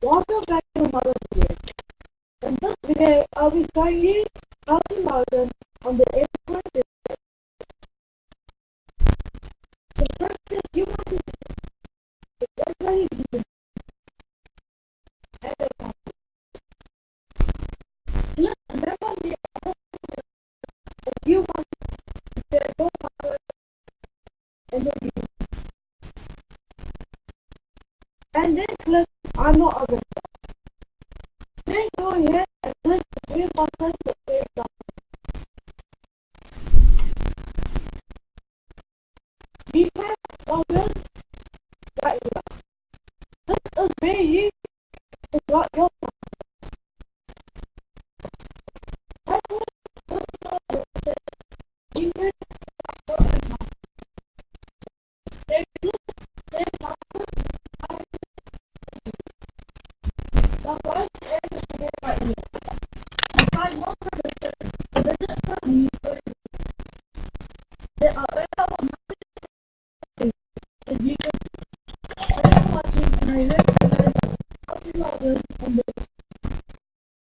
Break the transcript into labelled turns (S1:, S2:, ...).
S1: Welcome back to another video. In this video, I'll be showing you how to log in on the Xcoins website. The first thing you want to do is enter your username and account. Click remember the account if you want to set your password and your username. And then click I'm not available. Then go ahead and click the green button to save document. We have login right here. This is where you can log your password. You can then click save document. The first is right here. Find more permission. Visit the user. There are available as you can see. Thanks for watching and I recommend how to log in on the